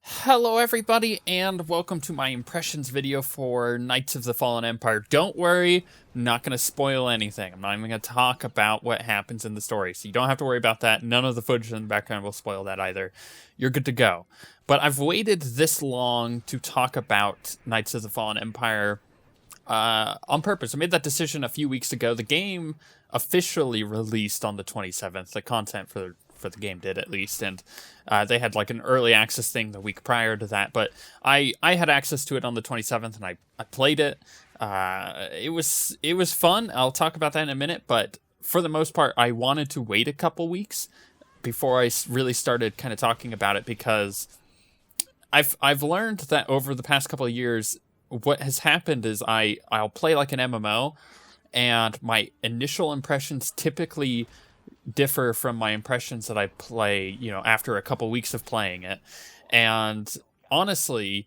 Hello everybody, and welcome to my impressions video for Knights of the Fallen Empire. Don't worry, I'm not going to spoil anything. I'm not even going to talk about what happens in the story, so you don't have to worry about that. None of the footage in the background will spoil that either. You're good to go. But I've waited this long to talk about Knights of the Fallen Empire on purpose. I made that decision a few weeks ago. The game officially released on the 27th. The content for the game did, at least, and they had like an early access thing the week prior to that, but I had access to it on the 27th, and I played it. It was fun. I'll talk about that in a minute, but for the most part, I wanted to wait a couple weeks before I really started kind of talking about it, because I've learned that over the past couple of years, what has happened is I'll play like an MMO, and my initial impressions typically differ from my impressions that I play, after a couple weeks of playing it. And honestly,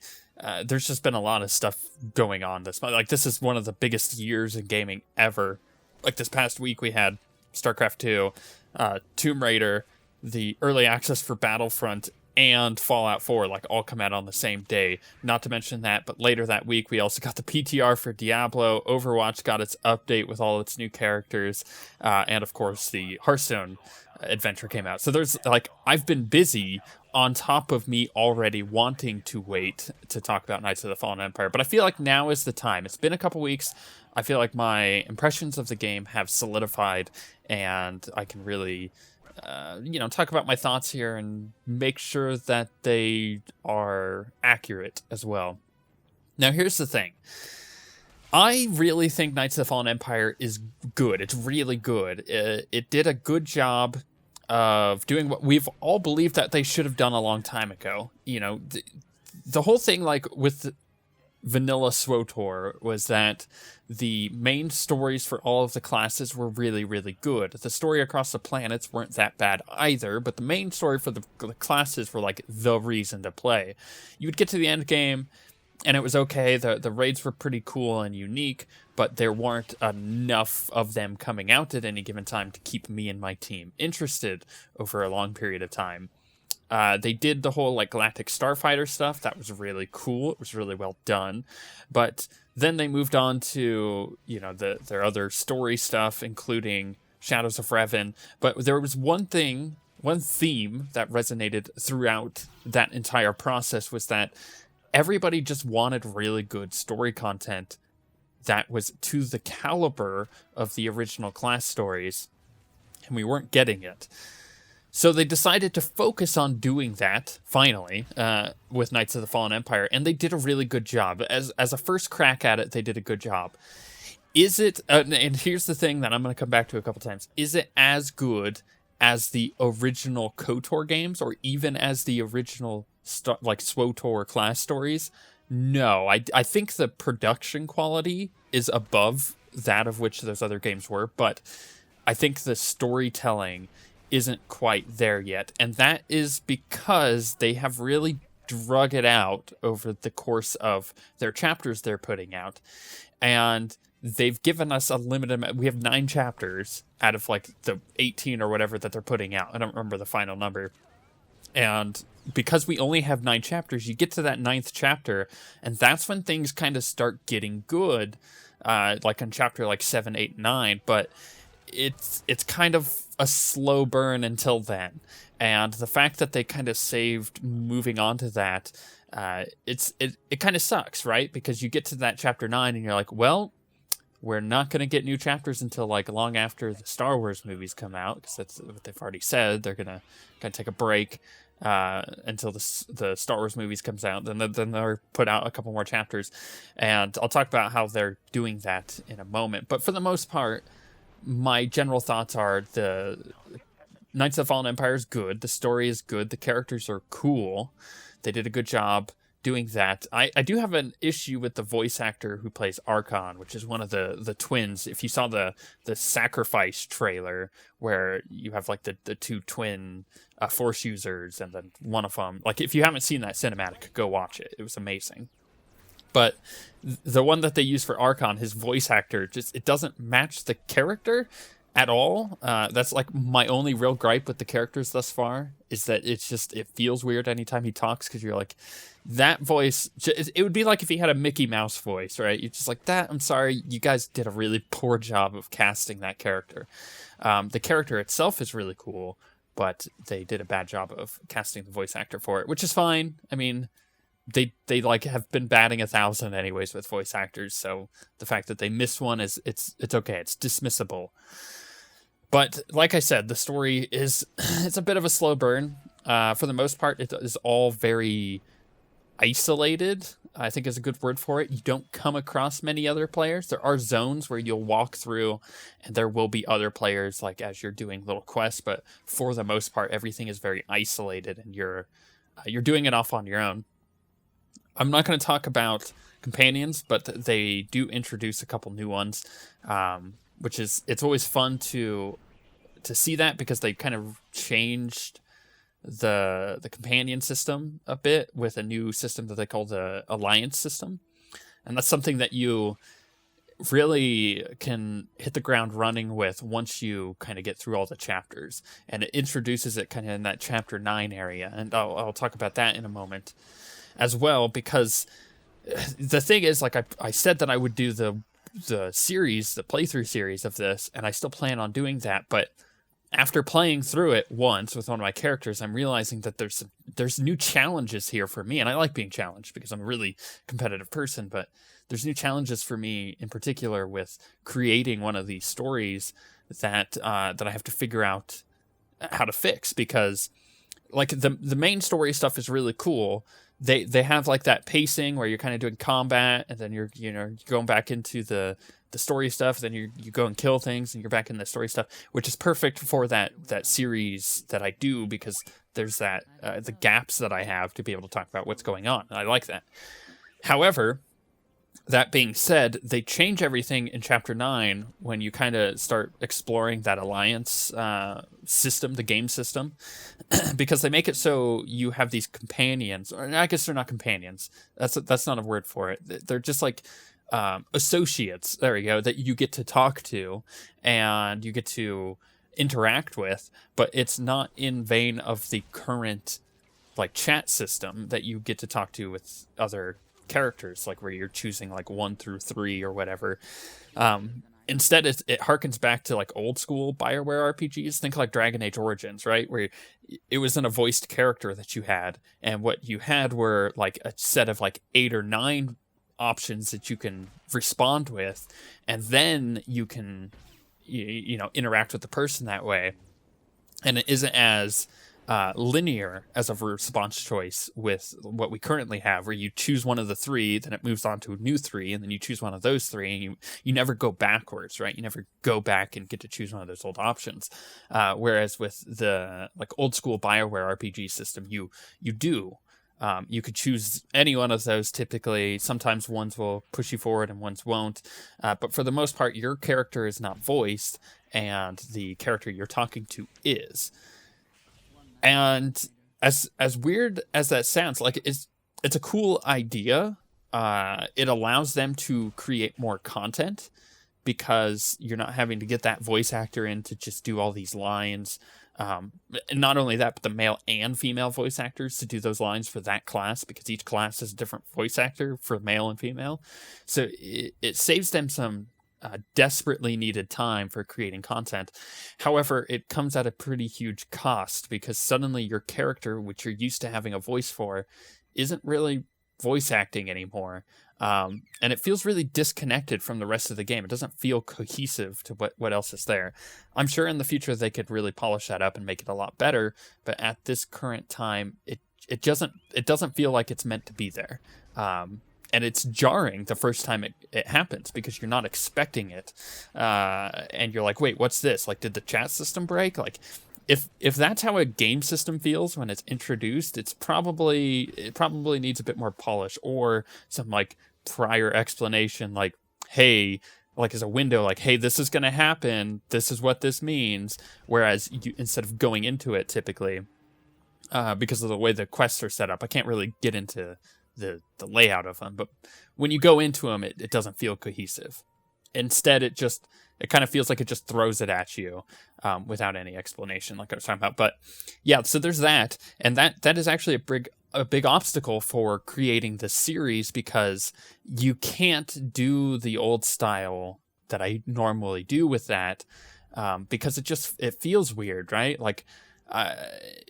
there's just been a lot of stuff going on this month. Like, this is one of the biggest years in gaming ever. Like, this past week we had StarCraft 2, Tomb Raider, the early access for Battlefront, and Fallout 4, like, all come out on the same day. Not to mention that, but later that week, we also got the PTR for Diablo. Overwatch got its update with all its new characters. And, of course, the Hearthstone adventure came out. So there's, I've been busy on top of me already wanting to wait to talk about Knights of the Fallen Empire. But I feel like now is the time. It's been a couple weeks. I feel like my impressions of the game have solidified, and I can really talk about my thoughts here and make sure that they are accurate as well. Now, here's the thing. I really think Knights of the Fallen Empire is good. It's really good. It did a good job of doing what we've all believed that they should have done a long time ago. The whole thing, like, with Vanilla SWTOR, was that the main stories for all of the classes were really, really good. The story across the planets weren't that bad either, but the main story for the classes were, like, the reason to play. You would get to the end game, and it was okay. The raids were pretty cool and unique, but there weren't enough of them coming out at any given time to keep me and my team interested over a long period of time. They did the whole, like, Galactic Starfighter stuff. That was really cool. It was really well done. But then they moved on to, their other story stuff, including Shadows of Revan. But there was one theme that resonated throughout that entire process, was that everybody just wanted really good story content that was to the caliber of the original class stories, and we weren't getting it. So they decided to focus on doing that, finally, with Knights of the Fallen Empire, and they did a really good job. As a first crack at it, they did a good job. Is it, and here's the thing that I'm going to come back to a couple times, is it as good as the original KOTOR games, or even as the original, SWTOR class stories? No, I think the production quality is above that of which those other games were, but I think the storytelling isn't quite there yet, and that is because they have really drug it out over the course of their chapters they're putting out, and they've given us a limited. We have 9 chapters out of, like, the 18 or whatever that they're putting out. I don't remember the final number, and because we only have 9 chapters, you get to that 9th chapter, and that's when things kind of start getting good, like in chapter like 7, 8, 9, but it's kind of a slow burn until then. And the fact that they kind of saved moving on to that, it kind of sucks, right? Because you get to that chapter 9 and you're like, well, we're not going to get new chapters until, like, long after the Star Wars movies come out, because that's what they've already said. They're gonna take a break until the Star Wars movies comes out. Then they'll put out a couple more chapters, and I'll talk about how they're doing that in a moment. But for the most part, my general thoughts are the Knights of the Fallen Empire is good. The story is good. The characters are cool. They did a good job doing that. I do have an issue with the voice actor who plays Archon, which is one of the twins. If you saw the Sacrifice trailer, where you have, like, the 2 twin Force users, and then one of them, like, if you haven't seen that cinematic, go watch it. It was amazing. But the one that they use for Archon, his voice actor, it doesn't match the character. at all. That's like my only real gripe with the characters thus far, is that it feels weird anytime he talks, because you're like, that voice, it would be like if he had a Mickey Mouse voice, right? You're just like, that, I'm sorry, you guys did a really poor job of casting that character. The character itself is really cool, but they did a bad job of casting the voice actor for it, which is fine. I mean, they like have been batting 1,000 anyways with voice actors, so the fact that they missed one is it's okay, it's dismissible. But like I said, the story is it's a bit of a slow burn. For the most part, it is all very isolated, I think is a good word for it. You don't come across many other players. There are zones where you'll walk through and there will be other players, like as you're doing little quests, but for the most part, everything is very isolated and you're doing it off on your own. I'm not going to talk about companions, but they do introduce a couple new ones, which is, it's always fun to see that, because they kind of changed the companion system a bit with a new system that they call the alliance system. And that's something that you really can hit the ground running with once you kind of get through all the chapters. And it introduces it kind of in that chapter 9 area. And I'll talk about that in a moment as well, because the thing is, like I said that I would do the series, the playthrough series of this, and I still plan on doing that, but after playing through it once with one of my characters, I'm realizing that there's new challenges here for me, and I like being challenged because I'm a really competitive person, but there's new challenges for me in particular with creating one of these stories that I have to figure out how to fix, because like the main story stuff is really cool. They have like that pacing where you're kind of doing combat, and then you're going back into the story stuff, then you go and kill things, and you're back in the story stuff, which is perfect for that series that I do, because there's that the gaps that I have to be able to talk about what's going on. I like that. However, that being said, they change everything in Chapter 9 when you kind of start exploring that alliance system, the game system, because they make it so you have these companions, or I guess they're not companions. That's not a word for it. They're just like associates, there we go, that you get to talk to and you get to interact with, but it's not in vein of the current like chat system that you get to talk to with other characters, like where you're choosing like 1 through 3 or whatever. Instead, it harkens back to like old school BioWare RPGs. Think like Dragon Age Origins, right? Where it wasn't a voiced character that you had, and what you had were like a set of like 8 or 9 options that you can respond with, and then you can interact with the person that way. And it isn't as linear as a response choice with what we currently have, where you choose one of the 3, then it moves on to a new 3, and then you choose one of those 3, and you never go backwards, right? You never go back and get to choose one of those old options. Whereas with the like old school BioWare RPG system, you do. You could choose any one of those typically. Sometimes ones will push you forward and ones won't. But for the most part, your character is not voiced, and the character you're talking to is. And as weird as that sounds, like it's a cool idea. It allows them to create more content, because you're not having to get that voice actor in to just do all these lines. And not only that, but the male and female voice actors to do those lines for that class, because each class has a different voice actor for male and female. So it saves them some desperately needed time for creating content. However, it comes at a pretty huge cost, because suddenly your character, which you're used to having a voice for, isn't really voice acting anymore. And it feels really disconnected from the rest of the game. It doesn't feel cohesive to what else is there. I'm sure in the future they could really polish that up and make it a lot better, but at this current time, it doesn't feel like it's meant to be there. And it's jarring the first time it happens, because you're not expecting it. And you're like, wait, what's this? Like, did the chat system break? Like, if that's how a game system feels when it's introduced, it probably needs a bit more polish, or some like prior explanation, like, hey, like as a window, like, hey, this is going to happen. This is what this means. Whereas you, instead of going into it typically, because of the way the quests are set up, I can't really get into the layout of them, but when you go into them, it doesn't feel cohesive. Instead, it just It kind of feels like it just throws it at you without any explanation, like I was talking about. But yeah, so there's that, and that is actually a big obstacle for creating this series, because you can't do the old style that I normally do with that, because it feels weird, right? Like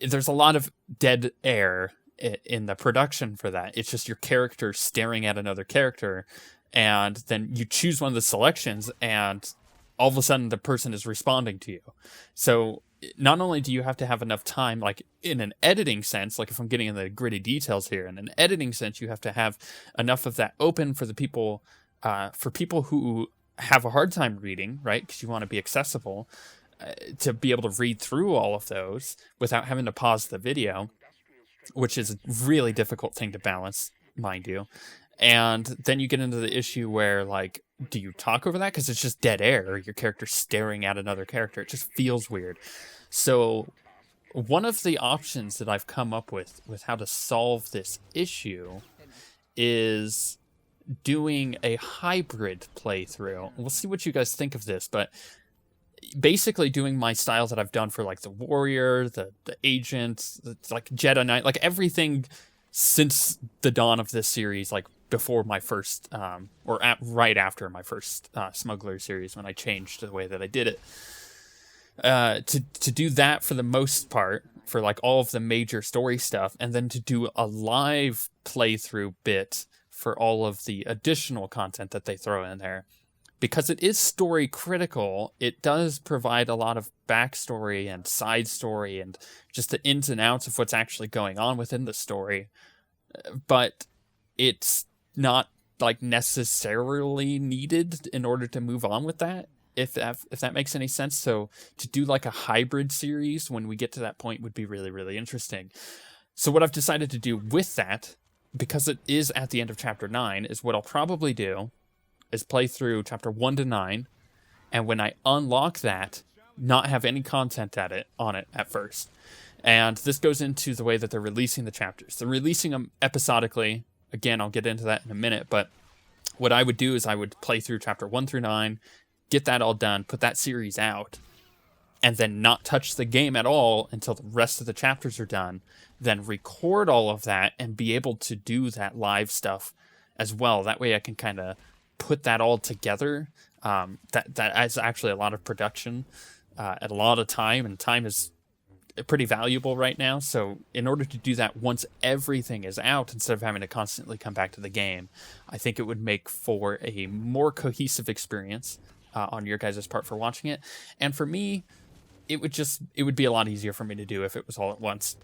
there's a lot of dead air in the production for that. It's just your character staring at another character, and then you choose one of the selections, and all of a sudden the person is responding to you. So not only do you have to have enough time, like in an editing sense, like if I'm getting in the gritty details here, in an editing sense, you have to have enough of that open for the people, for people who have a hard time reading, right? Because you want to be accessible, to be able to read through all of those without having to pause the video, which is a really difficult thing to balance, mind you. And then you get into the issue where, like, do you talk over that? Because it's just dead air, or your character staring at another character. It just feels weird. So one of the options that I've come up with how to solve this issue is doing a hybrid playthrough. We'll see what you guys think of this, but basically doing my styles that I've done for, like, the warrior, the agent, like Jedi-knight, like everything since the dawn of this series, like before my first, right after my first smuggler series, when I changed the way that I did it, to do that for the most part, for like all of the major story stuff, and then to do a live playthrough bit for all of the additional content that they throw in there. Because it is story critical, it does provide a lot of backstory and side story and just the ins and outs of what's actually going on within the story. But it's not, like, necessarily needed in order to move on with that, if that makes any sense. So to do like a hybrid series when we get to that point would be really, really interesting. So what I've decided to do with that, because it is at the end of chapter 9, is what I'll probably do is play through chapter 1 to 9, and when I unlock that, not have any content on it at first. And this goes into the way that they're releasing the chapters. They're releasing them episodically. Again, I'll get into that in a minute, but what I would do is I would play through chapter 1 through 9, get that all done, put that series out, and then not touch the game at all until the rest of the chapters are done, then record all of that and be able to do that live stuff as well. That way I can kind of put that all together. That is actually a lot of production at a lot of time, and time is pretty valuable right now. So in order to do that once everything is out, instead of having to constantly come back to the game, I think it would make for a more cohesive experience on your guys' part for watching it. And for me, it would be a lot easier for me to do if it was all at once.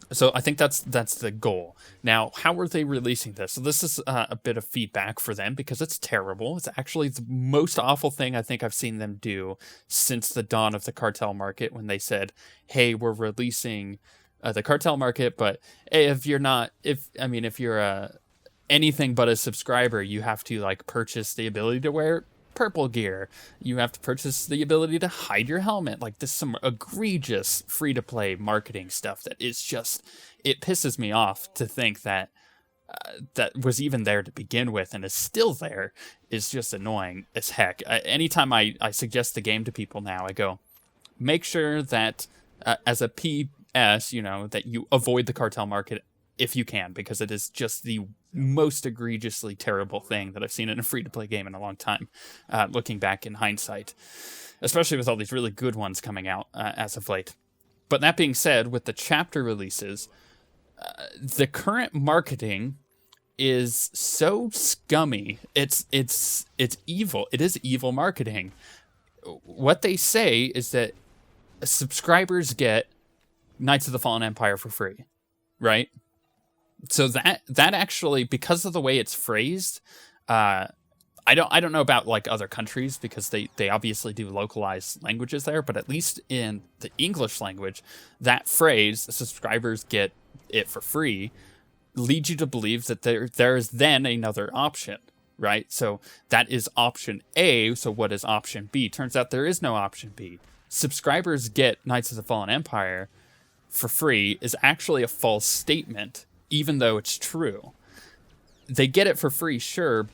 So I think that's the goal. Now, how are they releasing this? So this is a bit of feedback for them, because it's terrible. It's actually the most awful thing I think I've seen them do since the dawn of the cartel market, when they said, hey, we're releasing the cartel market, but hey, if you're anything but a subscriber, you have to, like, purchase the ability to wear purple gear. You have to purchase the ability to hide your helmet. Like, this is some egregious free-to-play marketing stuff that is just, it pisses me off to think that that was even there to begin with and is still there. Is just annoying as heck. Anytime I suggest the game to people now, I go, make sure that as a PS, that you avoid the cartel market if you can, because it is just the most egregiously terrible thing that I've seen in a free-to-play game in a long time, looking back in hindsight, especially with all these really good ones coming out as of late. But that being said, with the chapter releases, the current marketing is so scummy. It's evil. It is evil marketing. What they say is that subscribers get Knights of the Fallen Empire for free, right? So that actually, because of the way it's phrased, I don't know about, like, other countries, because they obviously do localized languages there, but at least in the English language, that phrase, subscribers get it for free, leads you to believe that there is then another option, right? So that is option A. So what is option B? Turns out there is no option B. Subscribers get Knights of the Fallen Empire for free is actually a false statement, even though it's true. They get it for free, sure,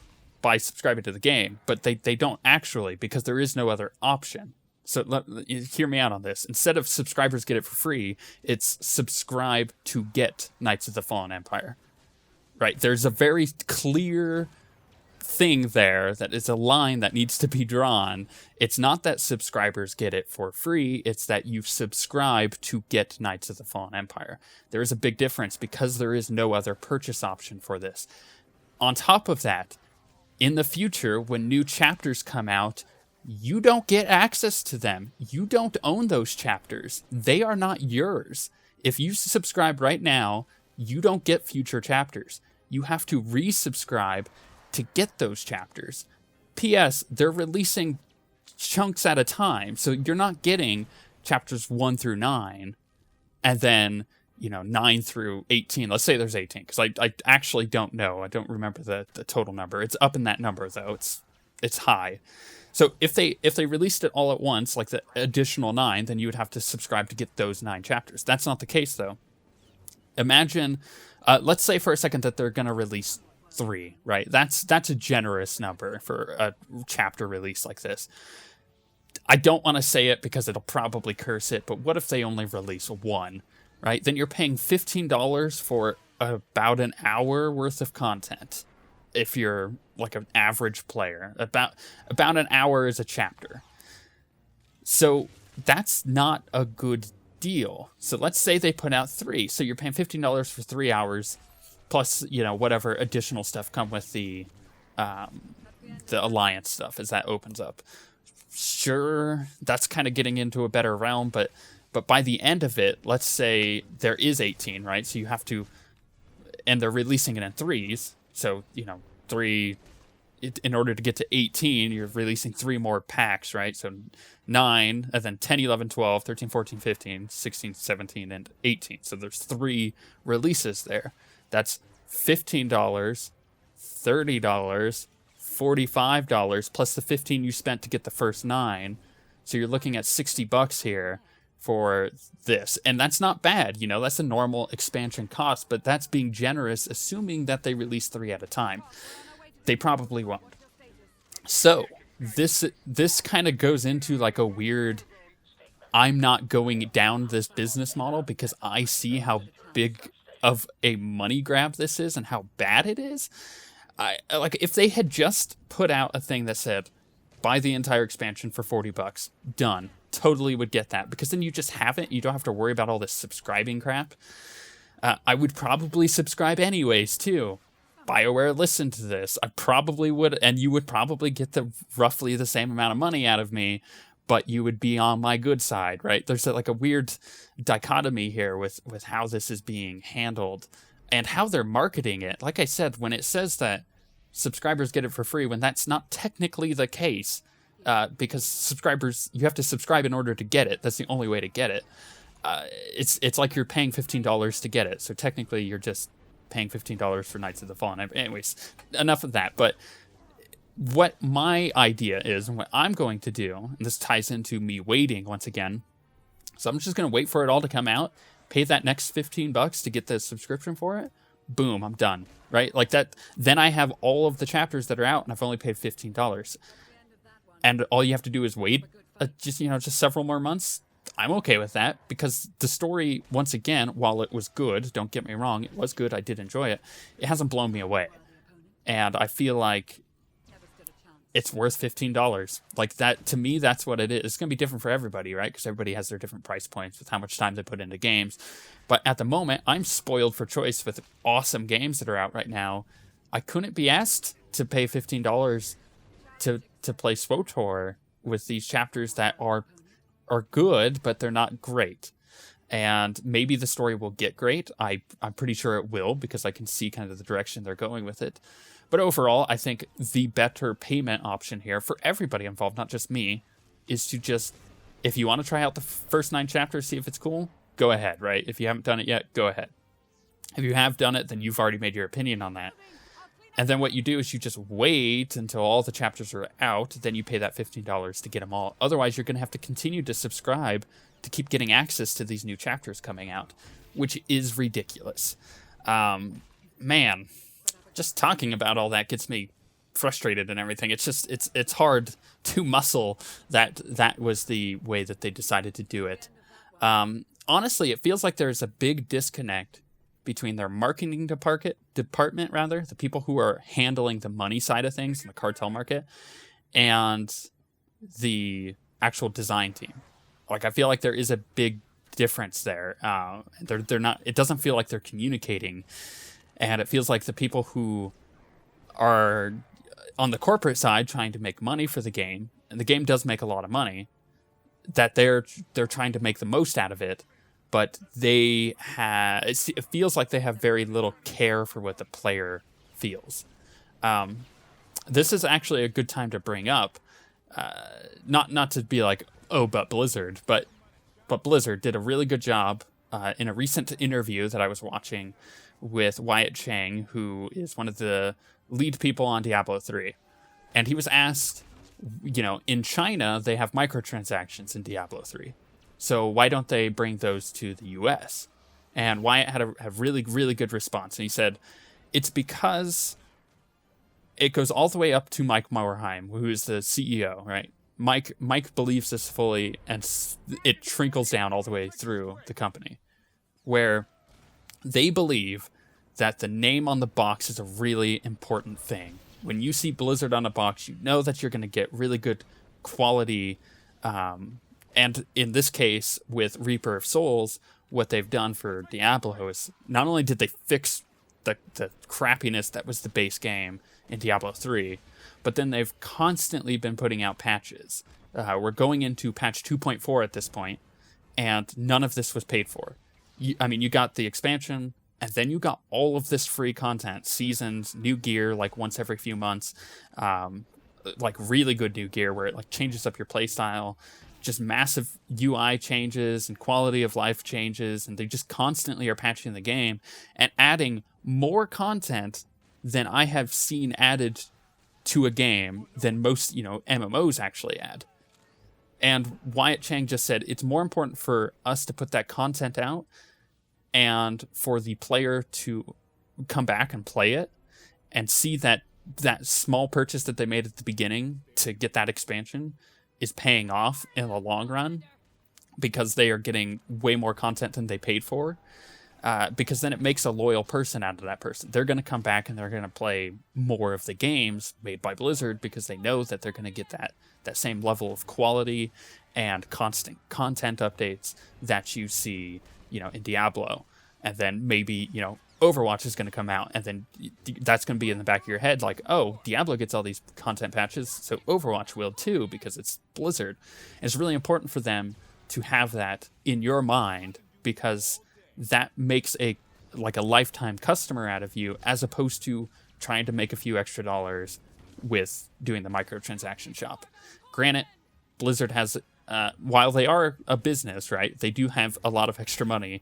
by subscribing to the game, but they don't actually, because there is no other option. So hear me out on this. Instead of subscribers get it for free, it's subscribe to get Knights of the Fallen Empire. Right? There's a very clear thing there that is a line that needs to be drawn. It's not that subscribers get it for free, it's that you subscribe to get Knights of the Fallen Empire. There is a big difference because there is no other purchase option for this. On top of that, in the future, when new chapters come out, you don't get access to them. You don't own those chapters. They are not yours. If you subscribe right now, you don't get future chapters. You have to resubscribe to get those chapters. P.S. They're releasing chunks at a time, so you're not getting chapters 1 through 9, and then 9 through 18. Let's say there's 18, because I actually don't know. I don't remember the total number. It's up in that number though. It's high. So if they released it all at once, like the additional 9, then you would have to subscribe to get those 9 chapters. That's not the case though. Imagine, let's say for a second that they're going to release 3, right? That's a generous number for a chapter release like this. I don't want to say it because it'll probably curse it, but what if they only release 1, right? Then you're paying $15 for about an hour worth of content. If you're like an average player, about an hour is a chapter. So that's not a good deal. So let's say they put out 3. So you're paying $15 for 3 hours, plus whatever additional stuff come with the alliance stuff as that opens up. Sure, that's kind of getting into a better realm, but by the end of it, let's say there is 18, right? So you have to, and they're releasing it in 3s. So 3. In order to get to 18, you're releasing 3 more packs, right? So 9, and then 10, 11, 12, 13, 14, 15, 16, 17, and 18. So there's 3 releases there. That's $15, $30, $45, plus the $15 you spent to get the first 9. So you're looking at $60 here for this. And that's not bad, that's a normal expansion cost, but that's being generous, assuming that they release 3 at a time. They probably won't. So this kind of goes into like a weird, I'm not going down this business model because I see how big of a money grab this is and how bad it is. Like if they had just put out a thing that said, buy the entire expansion for $40, done. Totally would get that, because then you just have it. You don't have to worry about all this subscribing crap. I would probably subscribe anyways too. BioWare listened to this. I probably would, and you would probably get roughly the same amount of money out of me, but you would be on my good side, right? There's like a weird dichotomy here with how this is being handled and how they're marketing it. Like I said, when it says that subscribers get it for free, when that's not technically the case, because subscribers, you have to subscribe in order to get it. That's the only way to get it. It's like you're paying $15 to get it. So technically you're just paying $15 for Knights of the Fallen. Anyways, enough of that. But what my idea is, and what I'm going to do, and this ties into me waiting once again. So I'm just going to wait for it all to come out, pay that next $15 to get the subscription for it. Boom, I'm done, right? Like that. Then I have all of the chapters that are out, and I've only paid $15. And all you have to do is wait just several more months. I'm okay with that, because the story, once again, while it was good, don't get me wrong, it was good, I did enjoy it, it hasn't blown me away. And I feel like it's worth $15. Like that, to me, that's what it is. It's going to be different for everybody, right? Because everybody has their different price points with how much time they put into games. But at the moment, I'm spoiled for choice with awesome games that are out right now. I couldn't be asked to pay $15 to play SWTOR with these chapters that are good, but they're not great. And maybe the story will get great. I'm pretty sure it will, because I can see kind of the direction they're going with it. But overall, I think the better payment option here for everybody involved, not just me, is to just, if you want to try out the first 9 chapters, see if it's cool, go ahead, right? If you haven't done it yet, go ahead. If you have done it, then you've already made your opinion on that. And then what you do is you just wait until all the chapters are out, then you pay that $15 to get them all. Otherwise, you're going to have to continue to subscribe to keep getting access to these new chapters coming out, which is ridiculous. Man, just talking about all that gets me frustrated and everything. It's just it's hard to muscle that was the way that they decided to do it. Honestly, it feels like there's a big disconnect between their marketing department, rather, the people who are handling the money side of things in the cartel market, and the actual design team. Like, I feel like there is a big difference there. They're not. It doesn't feel like they're communicating, and it feels like the people who are on the corporate side trying to make money for the game, and the game does make a lot of money, that they're trying to make the most out of it, but it feels like they have very little care for what the player feels. This is actually a good time to bring up, not to be like, oh, but Blizzard, but Blizzard did a really good job in a recent interview that I was watching with Wyatt Chang, who is one of the lead people on Diablo 3. And he was asked, in China, they have microtransactions in Diablo 3. So why don't they bring those to the US? And Wyatt had a really, really good response. And he said, it's because it goes all the way up to Mike Morhaime, who is the CEO, right? Mike believes this fully, and it trickles down all the way through the company, where they believe that the name on the box is a really important thing. When you see Blizzard on a box, you know that you're going to get really good quality. And in this case, with Reaper of Souls, what they've done for Diablo is not only did they fix the crappiness that was the base game in Diablo 3, but then they've constantly been putting out patches. We're going into patch 2.4 at this point, and none of this was paid for. You got the expansion, and then you got all of this free content, seasons, new gear, like once every few months, like really good new gear where it like changes up your playstyle, just massive UI changes and quality of life changes, and they just constantly are patching the game and adding more content than I have seen added to a game than most, MMOs actually add. And Wyatt Chang just said it's more important for us to put that content out and for the player to come back and play it and see that small purchase that they made at the beginning to get that expansion is paying off in the long run, because they are getting way more content than they paid for. Because then it makes a loyal person out of that person. They're going to come back and they're going to play more of the games made by Blizzard, because they know that they're going to get that same level of quality and constant content updates that you see, in Diablo. And then maybe, Overwatch is going to come out, and then that's going to be in the back of your head like, oh, Diablo gets all these content patches, so Overwatch will too, because it's Blizzard. And it's really important for them to have that in your mind, because that makes a lifetime customer out of you, as opposed to trying to make a few extra dollars with doing the microtransaction shop. Granted, Blizzard has, while they are a business, right, they do have a lot of extra money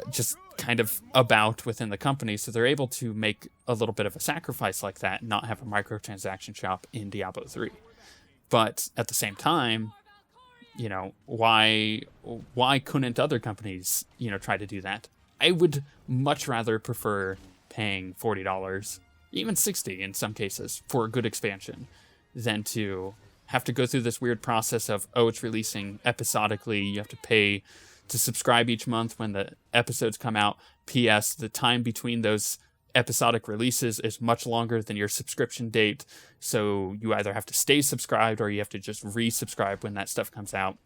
just kind of about within the company, so they're able to make a little bit of a sacrifice like that and not have a microtransaction shop in Diablo 3. But at the same time, why couldn't other companies, try to do that? I would much rather prefer paying $40, even $60 in some cases, for a good expansion, than to have to go through this weird process of, it's releasing episodically, you have to pay to subscribe each month when the episodes come out. P.S. The time between those episodic releases is much longer than your subscription date, so you either have to stay subscribed or you have to just resubscribe when that stuff comes out.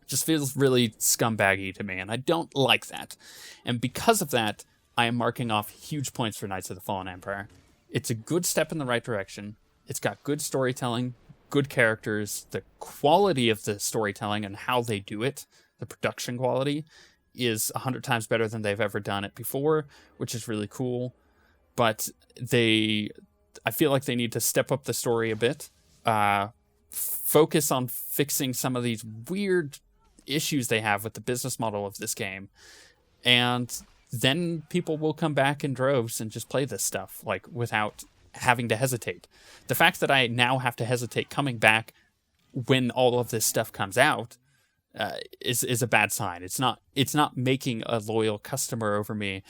Just feels really scumbaggy to me, and I don't like that. And because of that, I am marking off huge points for Knights of the Fallen Empire. It's a good step in the right direction. It's got good storytelling, good characters. The quality of the storytelling and how they do it, the production quality, is 100 times better than they've ever done it before, which is really cool. But I feel like they need to step up the story a bit, focus on fixing some of these weird issues they have with the business model of this game, and then people will come back in droves and just play this stuff, like, without having to hesitate. The fact that I now have to hesitate coming back when all of this stuff comes out is a bad sign. It's not making a loyal customer over me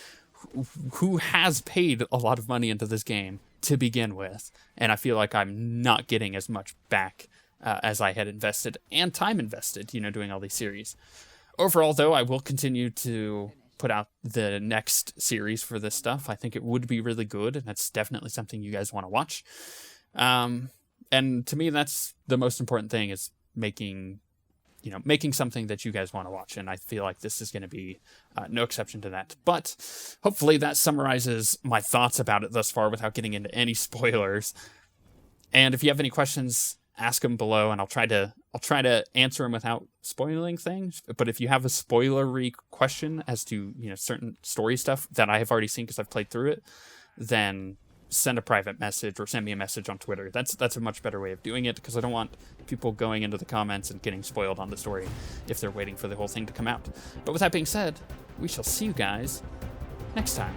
who has paid a lot of money into this game to begin with, and I feel like I'm not getting as much back as I had invested and time invested, doing all these series. Overall, though, I will continue to put out the next series for this stuff. I think it would be really good, and that's definitely something you guys want to watch. And to me, that's the most important thing, is making something that you guys want to watch. And I feel like this is going to be no exception to that. But hopefully that summarizes my thoughts about it thus far without getting into any spoilers. And if you have any questions, ask them below, and I'll try to answer them without spoiling things. But if you have a spoilery question as to certain story stuff that I have already seen because I've played through it, then send a private message or send me a message on Twitter. That's a much better way of doing it, because I don't want people going into the comments and getting spoiled on the story if they're waiting for the whole thing to come out. But with that being said, we shall see you guys next time.